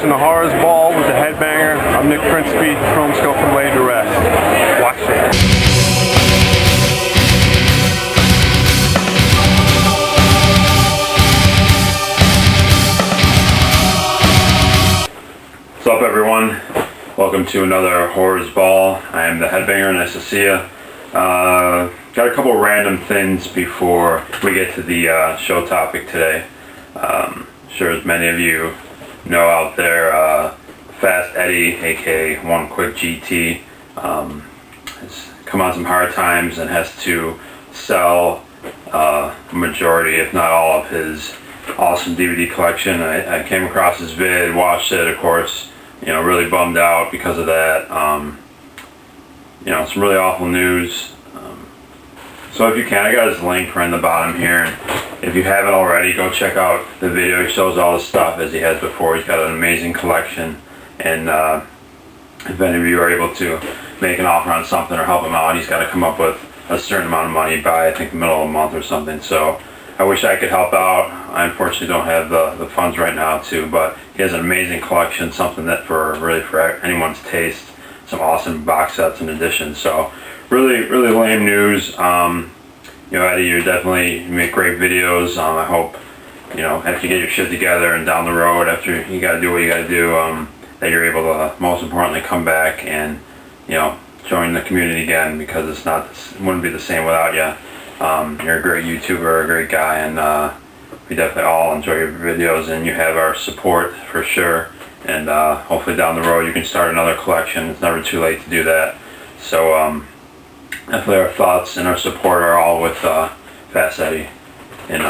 watching the Horrors Ball with the Headbanger. I'm Nick Principe, Chrome Scope and Laid to Rest. Watch it. What's up, everyone? Welcome to another Horrors Ball. I am the Headbanger. Nice to see you. Got a couple random things before we get to the show topic today. Sure as many of you know out there, Fast Eddie, aka One Quick GT, has come on some hard times and has to sell a majority, if not all, of his awesome DVD collection. I came across his vid, watched it, of course, really bummed out because of that. Some really awful news. So if you can, I got his link right in the bottom here. And if you haven't already, go check out the video. He shows all the stuff as he has before. He's got an amazing collection. And if any of you are able to make an offer on something or help him out, he's got to come up with a certain amount of money by, I think, the middle of the month or something. So I wish I could help out. I unfortunately don't have the funds right now to, but he has an amazing collection, something that for anyone's taste. Some awesome box sets and editions. So really lame news. Eddie, you definitely make great videos. I hope, after you get your shit together and down the road, after you got to do what you got to do, that you're able to, most importantly, come back and, join the community again, because it wouldn't be the same without you. You're a great YouTuber, a great guy, and we definitely all enjoy your videos, and you have our support for sure. And hopefully down the road you can start another collection. It's never too late to do that. So definitely our thoughts and our support are all with Fast Eddie in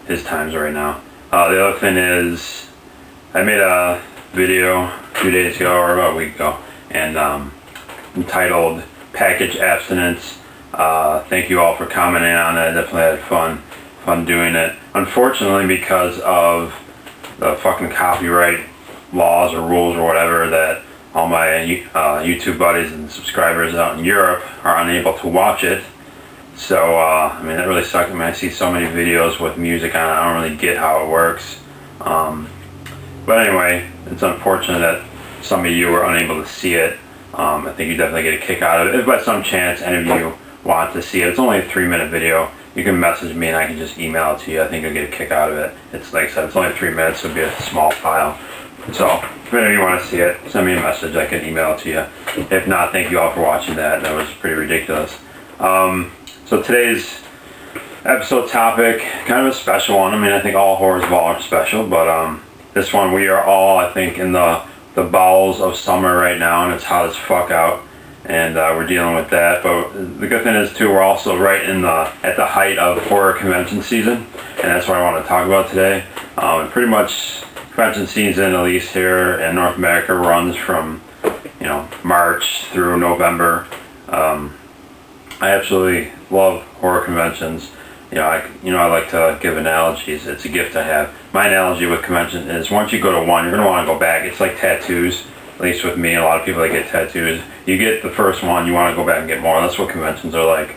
his times right now. The other thing is, I made a video a few days ago, or about a week ago, and entitled Package Abstinence. Thank you all for commenting on it. I definitely had fun doing it. Unfortunately, because of the fucking copyright laws or rules or whatever, that all my YouTube buddies and subscribers out in Europe are unable to watch it. So that really sucks. I see so many videos with music on it. I don't really get how it works. But anyway, it's unfortunate that some of you are unable to see it. I think you definitely get a kick out of it. If by some chance any of you want to see it, it's only a 3-minute video. You can message me and I can just email it to you. I think you'll get a kick out of it. It's like I said, it's only 3 minutes. It'll be a small file. So if any of you want to see it, send me a message. I can email it to you. If not, thank you all for watching that. That was pretty ridiculous. So today's episode topic, kind of a special one. I think all Horrors Ball are special, but this one, we are all, I think, in the bowels of summer right now, and it's hot as fuck out, and we're dealing with that. But the good thing is too, we're also right at the height of horror convention season, and that's what I want to talk about today. Pretty much convention season, at least here in North America, runs from March through November. I absolutely love horror conventions. I like to give analogies. It's a gift I have. My analogy with convention is, once you go to one, you're going to want to go back. It's like tattoos, at least with me. A lot of people that get tattoos, you get the first one, you want to go back and get more. That's what conventions are like.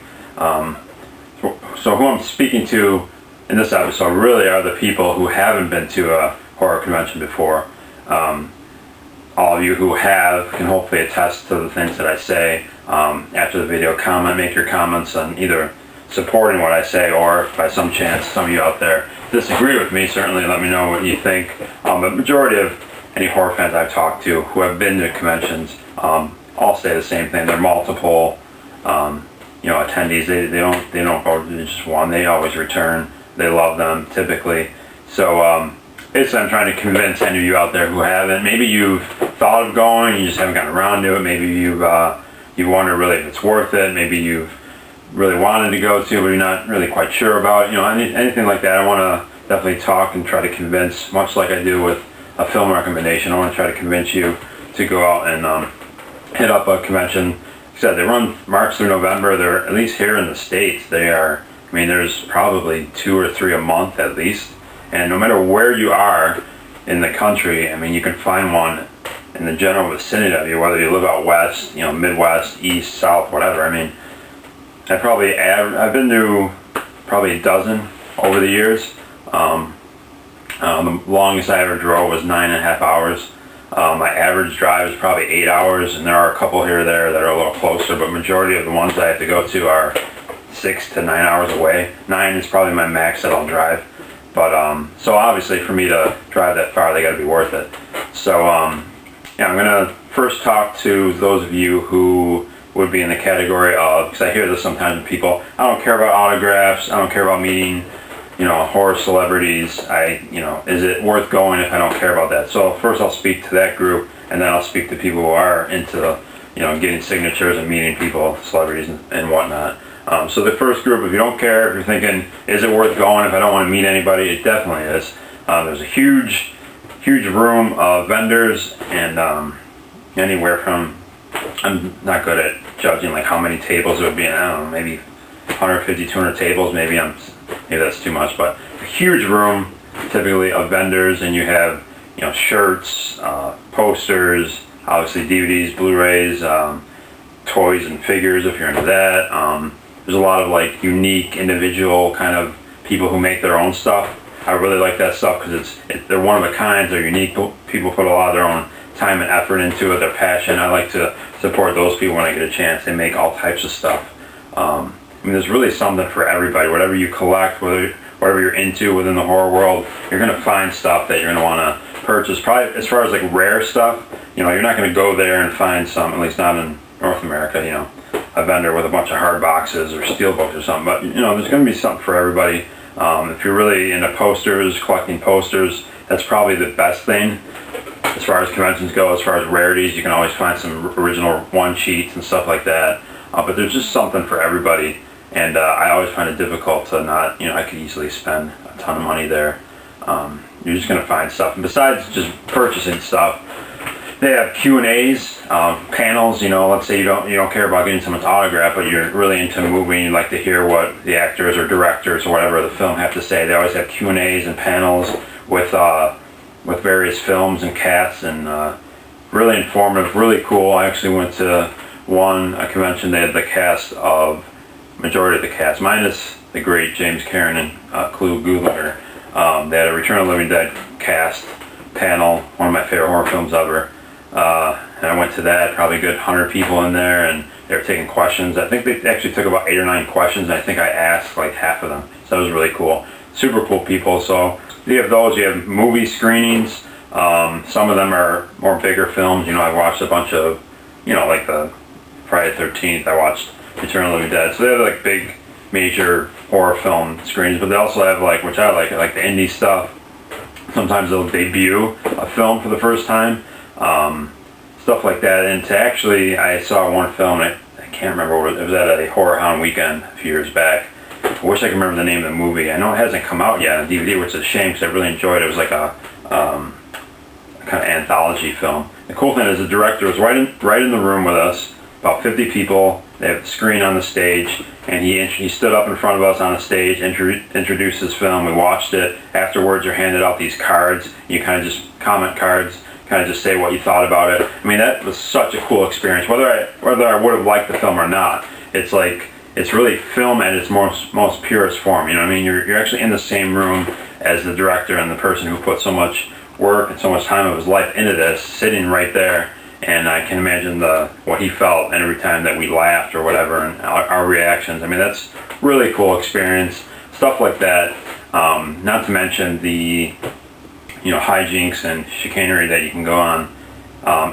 So who I'm speaking to in this episode really are the people who haven't been to a horror convention before. All of you who have can hopefully attest to the things that I say. After the video, make your comments on either supporting what I say, or if by some chance some of you out there disagree with me, certainly let me know what you think. The majority of any horror fans I've talked to who have been to conventions all say the same thing. They're multiple attendees. They don't go to just one. They always return. They love them typically. So basically, I'm trying to convince any of you out there who haven't. Maybe you've thought of going, you just haven't gotten around to it. Maybe you wonder really if it's worth it. Maybe you've really wanted to go to, but you're not really quite sure about it. Anything like that. I want to definitely talk and try to convince, much like I do with a film recommendation. I want to try to convince you to go out and hit up a convention. Like I said, they run March through November. They're, at least here in the States, they are, there's probably 2 or 3 a month at least. And no matter where you are in the country, you can find one in the general vicinity of you, whether you live out west, Midwest, east, south, whatever. I've been to probably a dozen over the years. The longest I ever drove was 9.5 hours. My average drive is probably 8 hours, and there are a couple here or there that are a little closer, but majority of the ones I have to go to are 6 to 9 hours away. 9 is probably my max that I'll drive. But so obviously for me to drive that far, they got to be worth it. So yeah, I'm gonna first talk to those of you who would be in the category of, because I hear this sometimes with people, I don't care about autographs, I don't care about meeting, horror celebrities. Is it worth going if I don't care about that? So first I'll speak to that group, and then I'll speak to people who are into, getting signatures and meeting people, celebrities and whatnot. So the first group, if you don't care, if you're thinking, is it worth going if I don't want to meet anybody? It definitely is. There's a huge room of vendors, and anywhere from, I'm not good at judging like how many tables it would be in, I don't know, maybe 150, 200 tables, maybe that's too much, but a huge room typically of vendors, and you have shirts, posters, obviously DVDs, Blu-rays, toys and figures if you're into that. There's a lot of like unique individual kind of people who make their own stuff. I really like that stuff because they're one of a kind, they're unique. People put a lot of their own time and effort into it, their passion. I like to support those people when I get a chance. They make all types of stuff. There's really something for everybody. Whatever you collect, whatever you're into within the horror world, you're going to find stuff that you're going to want to purchase. Probably as far as like rare stuff, you're not going to go there and find some, at least not in North America, a vendor with a bunch of hard boxes or steel books or something. But there's going to be something for everybody. If you're really into posters, collecting posters, that's probably the best thing as far as conventions go. As far as rarities, you can always find some original one-sheets and stuff like that. But there's just something for everybody. And I always find it difficult to not, I could easily spend a ton of money there. You're just going to find stuff. And besides just purchasing stuff, they have Q&As, panels. Let's say you don't care about getting someone's autograph, but you're really into a movie and you like to hear what the actors or directors or whatever the film have to say. They always have Q&As and panels with various films and casts, and really informative, really cool. I actually went to a convention. They had the cast of, majority of the cast, minus the great James Karen and Clu Gulager. They had a Return of the Living Dead cast panel, one of my favorite horror films ever. And I went to that, probably a good 100 people in there, and they were taking questions. I think they actually took about 8 or 9 questions, and I think I asked like half of them. So that was really cool. Super cool people. So you have those, you have movie screenings. Some of them are more bigger films. I've watched a bunch of, like the Friday the 13th, I watched Return of the Living Dead. So they have like big, major horror film screens, but they also have like, which I like the indie stuff. Sometimes they'll debut a film for the first time, stuff like that. And I saw one film, I can't remember what it was, at a Horror Hound weekend a few years back. I wish I could remember the name of the movie. I know it hasn't come out yet on DVD, which is a shame because I really enjoyed it. It was like a kind of anthology film. The cool thing is the director was right in the room with us, about 50 people. They have a screen on the stage, and he stood up in front of us on the stage, introduced his film. We watched it. Afterwards, you're handed out these cards. You kind of just comment cards, kind of just say what you thought about it. That was such a cool experience. Whether I would have liked the film or not, it's like, it's really film at its most purest form. You're actually in the same room as the director and the person who put so much work and so much time of his life into this, sitting right there. And I can imagine what he felt every time that we laughed or whatever, and our reactions. That's really cool experience. Stuff like that. Not to mention the hijinks and chicanery that you can go on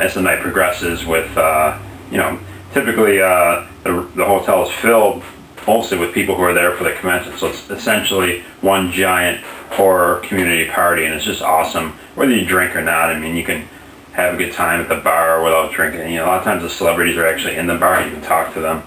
as the night progresses. With typically the hotel is filled mostly with people who are there for the convention. So it's essentially one giant horror community party, and it's just awesome. Whether you drink or not, you can have a good time at the bar without drinking. A lot of times the celebrities are actually in the bar and you can talk to them.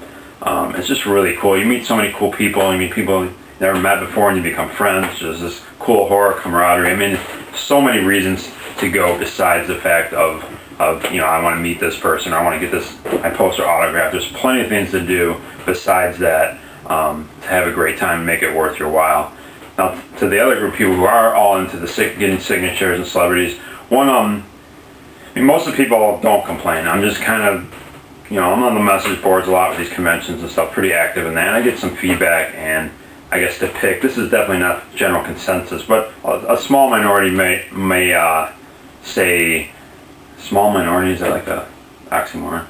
It's just really cool. You meet so many cool people. You meet people you never met before and you become friends. There's this cool horror camaraderie. So many reasons to go besides the fact of I want to meet this person, or I want to get my poster autographed. There's plenty of things to do besides that to have a great time and make it worth your while. Now, to the other group of people who are all into getting signatures and celebrities, most of the people don't complain. I'm just kind of, I'm on the message boards a lot with these conventions and stuff, pretty active in that. And I get some feedback, and I guess, depict, this is definitely not general consensus, but a small minority may say, small minority, is that like a oxymoron?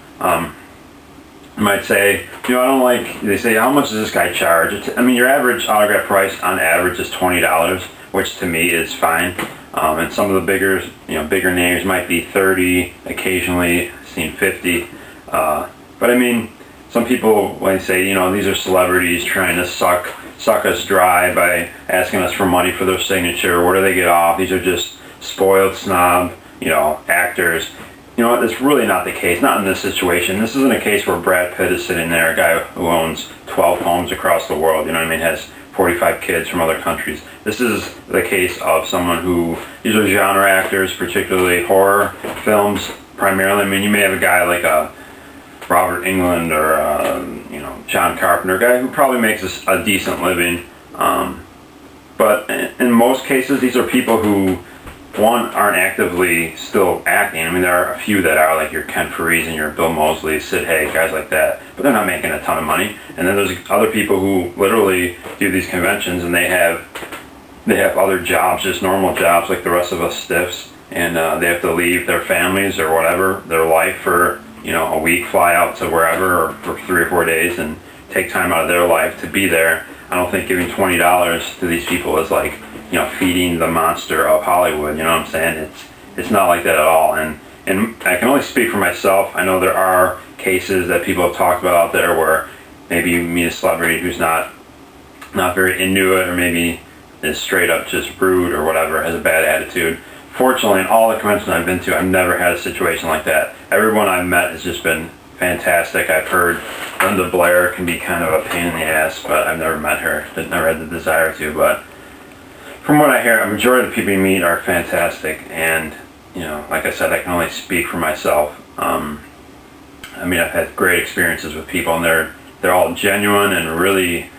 Might say, I don't like, they say, how much does this guy charge? I mean, your average autograph price on average is $20, which to me is fine. And some of the bigger names might be 30, occasionally seen 50. But I mean, some people, when they say, these are celebrities trying to suck us dry by asking us for money for their signature. What do they get off? These are just spoiled snob, actors. You know what, that's really not the case, not in this situation. This isn't a case where Brad Pitt is sitting there, a guy who owns 12 homes across the world, has 45 kids from other countries. This is the case of someone who, these are genre actors, particularly horror films, primarily. I mean, you may have a guy like a Robert Englund or, John Carpenter, a guy who probably makes a decent living. But in most cases, these are people who, one, aren't actively still acting. I mean, there are a few that are, like your Ken Farees and your Bill Moseley, Sid Haig, guys like that, but they're not making a ton of money. And then there's other people who literally do these conventions and they have other jobs, just normal jobs like the rest of us stiffs, and they have to leave their families or whatever, their life for, a week, fly out to wherever or for 3 or 4 days and take time out of their life to be there. I don't think giving $20 to these people is like, feeding the monster of Hollywood, you know what I'm saying? It's not like that at all. And I can only speak for myself. I know there are cases that people have talked about out there where maybe you meet a celebrity who's not very into it, or maybe is straight up just rude or whatever, has a bad attitude. Fortunately, in all the conventions I've been to, I've never had a situation like that. Everyone I've met has just been fantastic. I've heard Linda Blair can be kind of a pain in the ass, but I've never met her. Never had the desire to, but from what I hear, a majority of the people you meet are fantastic, and like I said, I can only speak for myself. I mean, I've had great experiences with people, and they're all genuine and really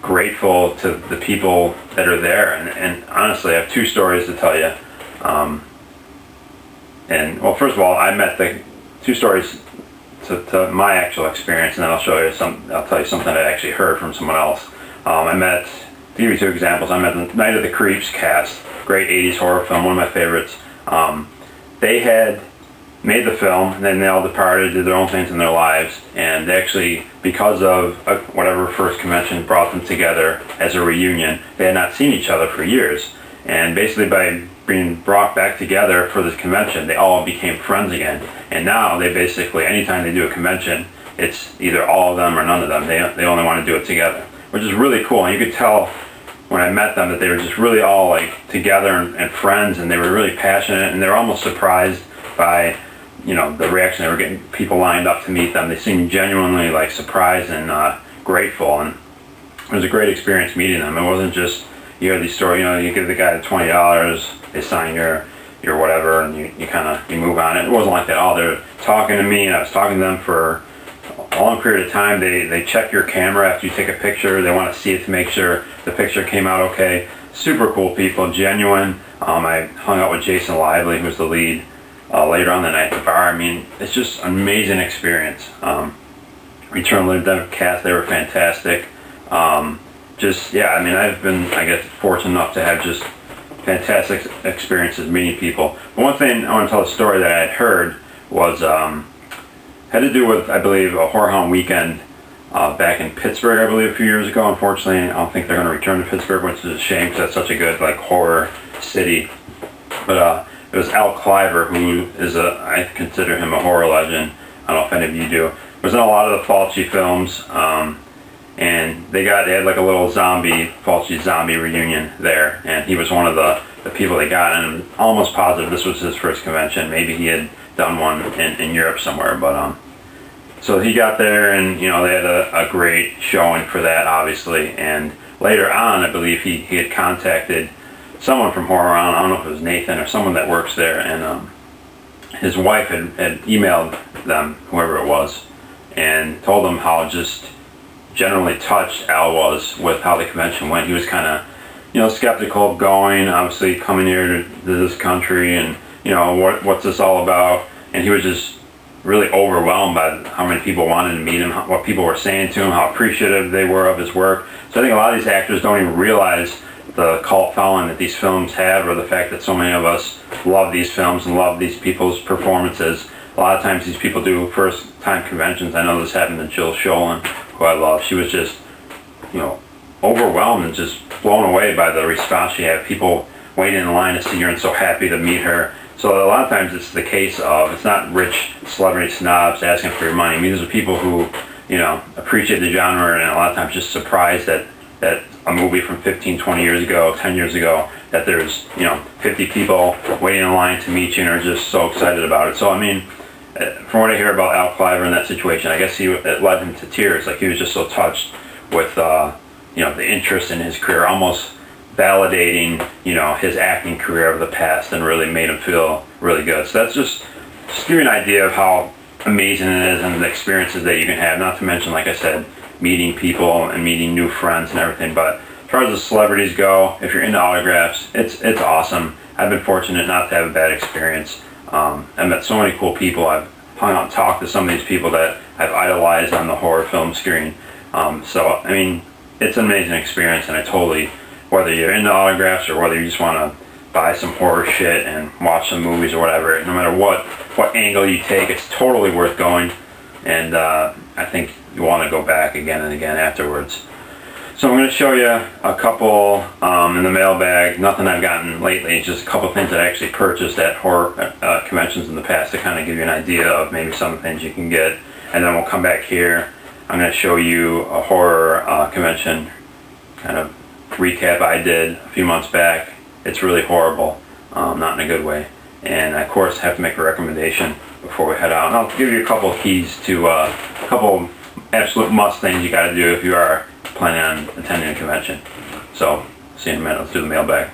grateful to the people that are there. And honestly, I have 2 stories to tell you. And well, first of all, I met the 2 stories to my actual experience, and then I'll tell you something I actually heard from someone else. To give you 2 examples, I met the Night of the Creeps cast, great 80s horror film, one of my favorites. They had made the film, and then they all departed, did their own things in their lives, and they actually, because of whatever first convention brought them together as a reunion, they had not seen each other for years. And basically by being brought back together for this convention, they all became friends again. And now they basically, anytime they do a convention, it's either all of them or none of them. They only want to do it together, which is really cool. And you could tell when I met them that they were just really all like together and friends, and they were really passionate, and they were almost surprised by the reaction. They were getting people lined up to meet them. They seemed genuinely like surprised and grateful, and it was a great experience meeting them. It wasn't just, you hear these stories, you give the guy the $20, they sign your whatever, and you move on. It wasn't like that at all. They were talking to me, and I was talking to them for a long period of time. They check your camera after you take a picture. They want to see it to make sure the picture came out okay. Super cool people, genuine. I hung out with Jason Lively, who's the lead, later on the night at the bar. I mean, it's just an amazing experience. Return of the Living Dead cast, they were fantastic. I've been, I guess, fortunate enough to have just fantastic experiences meeting people. But one thing I want to tell, a story that I had heard was had to do with, I believe, a Horror Hound weekend back in Pittsburgh, I believe, a few years ago. Unfortunately, I don't think they're going to return to Pittsburgh, which is a shame because that's such a good horror city. But it was Al Cliver, who is I consider him a horror legend. I don't know if any of you do. He was in a lot of the Fulci films, and they had like a little Fulci zombie reunion there, and he was one of the people they got, and I'm almost positive this was his first convention. Maybe he had done one in Europe somewhere, but so he got there, and they had a great showing for that, obviously. And later on, I believe he had contacted someone from Horror Hound. I don't know if it was Nathan or someone that works there, and his wife had emailed them, whoever it was, and told them how just generally touched Al was with how the convention went. He was kind of skeptical of going, obviously coming here to this country, and what's this all about. And he was just really overwhelmed by how many people wanted to meet him, what people were saying to him, how appreciative they were of his work. So I think a lot of these actors don't even realize the cult following that these films have, or the fact that so many of us love these films and love these people's performances. A lot of times these people do first-time conventions. I know this happened to Jill Sholin, who I love. She was just, overwhelmed and just blown away by the response she had. People waiting in line to see her and so happy to meet her. So a lot of times it's the case of, it's not rich celebrity snobs asking for your money. I mean, these are people who, appreciate the genre, and a lot of times just surprised that a movie from 15, 20 years ago, 10 years ago, that there's, 50 people waiting in line to meet you and are just so excited about it. So, I mean, from what I hear about Al Cliver in that situation, I guess it led him to tears. Like, he was just so touched with, the interest in his career, almost validating, his acting career of the past, and really made him feel really good. So that's just to give you an idea of how amazing it is and the experiences that you can have. Not to mention, like I said, meeting people and meeting new friends and everything. But as far as the celebrities go, if you're into autographs, it's awesome. I've been fortunate not to have a bad experience. I met so many cool people. I've hung out and talked to some of these people that I've idolized on the horror film screen. So, I mean, it's an amazing experience, and I totally, whether you're into autographs or whether you just want to buy some horror shit and watch some movies or whatever, no matter what angle you take, it's totally worth going. And I think you want to go back again and again afterwards. So I'm going to show you a couple in the mailbag. Nothing I've gotten lately, just a couple things that I actually purchased at horror conventions in the past to kind of give you an idea of maybe some of the things you can get. And then we'll come back here. I'm going to show you a horror convention kind of recap I did a few months back. It's really horrible, not in a good way. And I, of course, have to make a recommendation before we head out. And I'll give you a couple of keys to a couple absolute must things you got to do if you are planning on attending a convention. So, see you in a minute. Let's do the mailbag.